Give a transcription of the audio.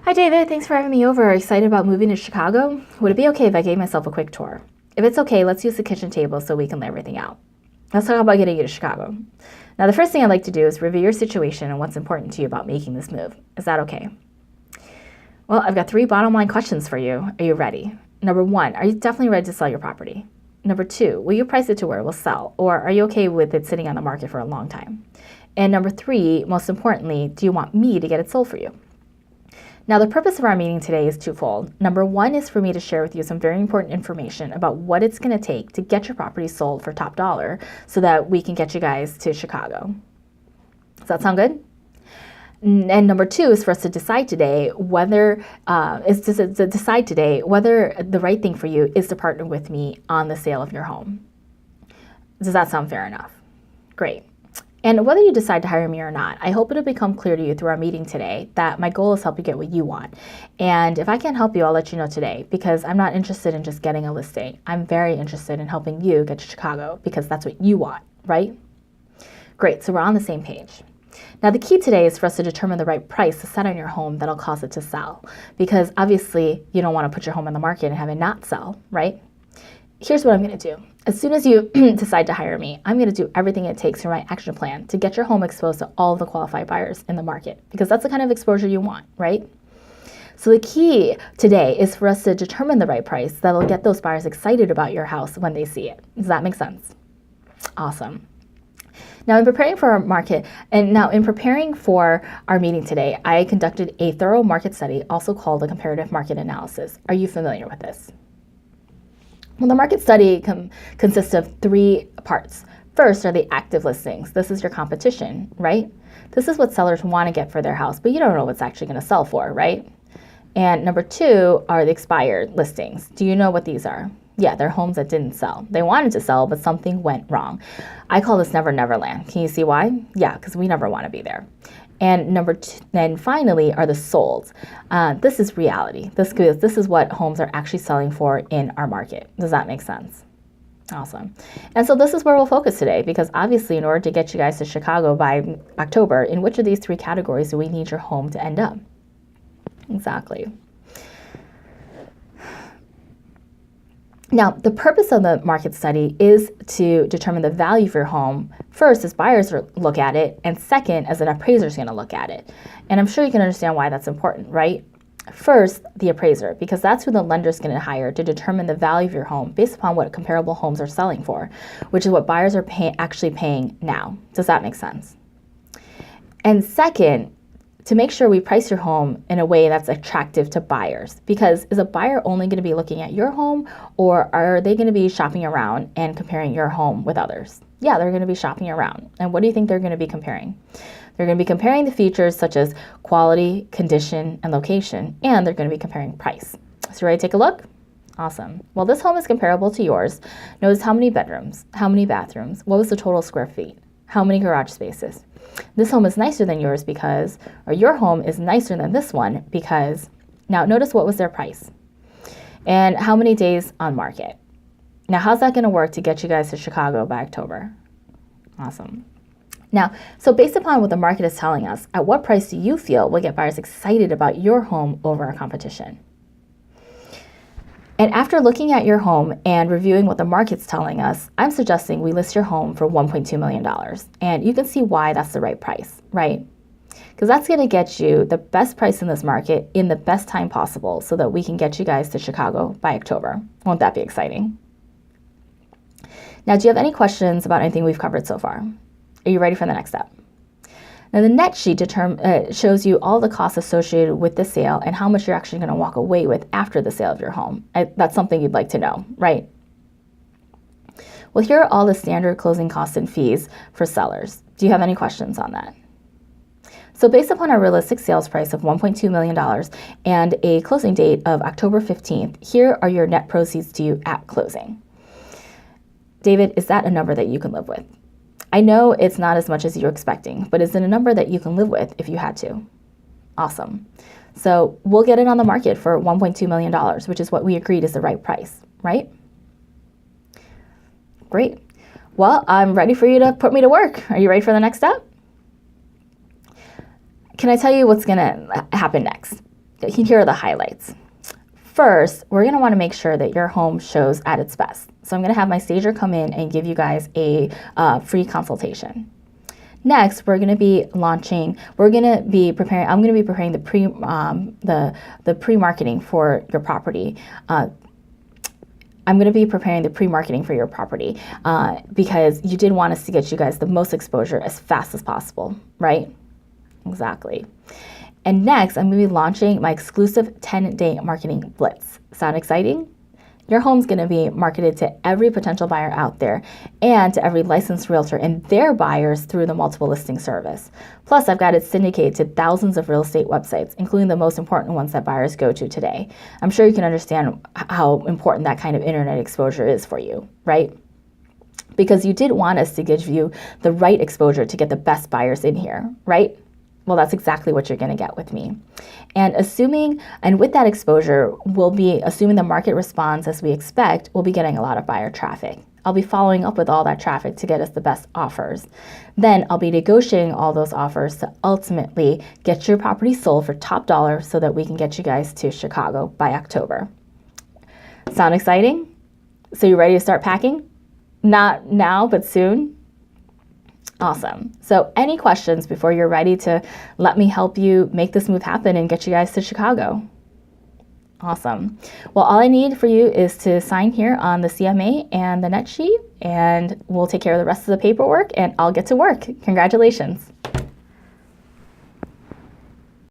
Hi David, thanks for having me over. Excited about moving to Chicago? Would it be okay if I gave myself a quick tour? If it's okay, let's use the kitchen table so we can lay everything out. Let's talk about getting you to Chicago. Now, the first thing I'd like to do is review your situation and what's important to you about making this move. Is that okay? Well, I've got 3 bottom line questions for you. Are you ready? Number 1, are you definitely ready to sell your property? Number 2, will you price it to where it will sell? Or are you okay with it sitting on the market for a long time? And number 3, most importantly, do you want me to get it sold for you? Now, the purpose of our meeting today is twofold. Number 1 is for me to share with you some very important information about what it's going to take to get your property sold for top dollar so that we can get you guys to Chicago. Does that sound good? And number 2 is for us to decide today whether the right thing for you is to partner with me on the sale of your home. Does that sound fair enough? Great. And whether you decide to hire me or not, I hope it'll become clear to you through our meeting today that my goal is to help you get what you want. And if I can't help you, I'll let you know today, because I'm not interested in just getting a listing. I'm very interested in helping you get to Chicago because that's what you want, right? Great, so we're on the same page. Now, the key today is for us to determine the right price to set on your home that'll cause it to sell, because obviously you don't want to put your home on the market and have it not sell, right? Here's what I'm going to do. As soon as you decide to hire me, I'm going to do everything it takes for my action plan to get your home exposed to all of the qualified buyers in the market, because that's the kind of exposure you want, right? So the key today is for us to determine the right price that'll get those buyers excited about your house when they see it. Does that make sense? Awesome. Now, in preparing for our meeting today, I conducted a thorough market study, also called a comparative market analysis. Are you familiar with this? Well, the market study consists of 3 parts. First are the active listings. This is your competition, right? This is what sellers want to get for their house, but you don't know what's actually going to sell for, right? And number 2 are the expired listings. Do you know what these are? Yeah, they're homes that didn't sell. They wanted to sell, but something went wrong. I call this Never Never Land. Can you see why? Yeah, because we never want to be there. And finally are the solds. This is reality. This is what homes are actually selling for in our market. Does that make sense? Awesome. And so this is where we'll focus today, because obviously in order to get you guys to Chicago by October, in which of these 3 categories do we need your home to end up? Exactly. Now, the purpose of the market study is to determine the value of your home, first as buyers look at it, and second as an appraiser is going to look at it. And I'm sure you can understand why that's important, right? First, the appraiser, because that's who the lender is going to hire to determine the value of your home based upon what comparable homes are selling for, which is what buyers are actually paying now. Does that make sense? And second, to make sure we price your home in a way that's attractive to buyers, because is a buyer only going to be looking at your home, or are they going to be shopping around and comparing your home with others? Yeah, they're going to be shopping around. And what do you think they're going to be comparing? They're going to be comparing the features such as quality, condition, and location, and they're going to be comparing price. So ready to take a look? Awesome. Well, this home is comparable to yours. Notice how many bedrooms, how many bathrooms, what was the total square feet, how many garage spaces. This home is nicer than yours because, or your home is nicer than this one because, now notice what was their price and how many days on market. Now, how's that going to work to get you guys to Chicago by October? Awesome. Now, so based upon what the market is telling us, at what price do you feel will get buyers excited about your home over our competition? And after looking at your home and reviewing what the market's telling us, I'm suggesting we list your home for $1.2 million. And you can see why that's the right price, right? Because that's going to get you the best price in this market in the best time possible so that we can get you guys to Chicago by October. Won't that be exciting? Now, do you have any questions about anything we've covered so far? Are you ready for the next step? Now, the net sheet shows you all the costs associated with the sale and how much you're actually going to walk away with after the sale of your home. That's something you'd like to know, right? Well, here are all the standard closing costs and fees for sellers. Do you have any questions on that? So based upon our realistic sales price of $1.2 million and a closing date of October 15th, here are your net proceeds to you at closing. David, is that a number that you can live with? I know it's not as much as you're expecting, but is it a number that you can live with if you had to? Awesome. So we'll get it on the market for $1.2 million, which is what we agreed is the right price, right? Great. Well, I'm ready for you to put me to work. Are you ready for the next step? Can I tell you what's going to happen next? here are the highlights. First, we're going to want to make sure that your home shows at its best. So I'm going to have my stager come in and give you guys a free consultation. Next, we're going to be launching. I'm going to be preparing the pre-marketing for your property. I'm going to be preparing the pre-marketing for your property because you did want us to get you guys the most exposure as fast as possible, right? Exactly. And next, I'm going to be launching my exclusive 10-day marketing blitz. Sound exciting? Your home's going to be marketed to every potential buyer out there and to every licensed realtor and their buyers through the multiple listing service. Plus, I've got it syndicated to thousands of real estate websites, including the most important ones that buyers go to today. I'm sure you can understand how important that kind of internet exposure is for you, right? Because you did want us to give you the right exposure to get the best buyers in here, right? Well, that's exactly what you're going to get with me. And with that exposure, we'll be assuming the market responds as we expect, we'll be getting a lot of buyer traffic. I'll be following up with all that traffic to get us the best offers. Then I'll be negotiating all those offers to ultimately get your property sold for top dollar so that we can get you guys to Chicago by October. Sound exciting? So you ready to start packing? Not now, but soon? Awesome. So any questions before you're ready to let me help you make this move happen and get you guys to Chicago? Awesome. Well, all I need for you is to sign here on the CMA and the net sheet, and we'll take care of the rest of the paperwork, and I'll get to work. Congratulations.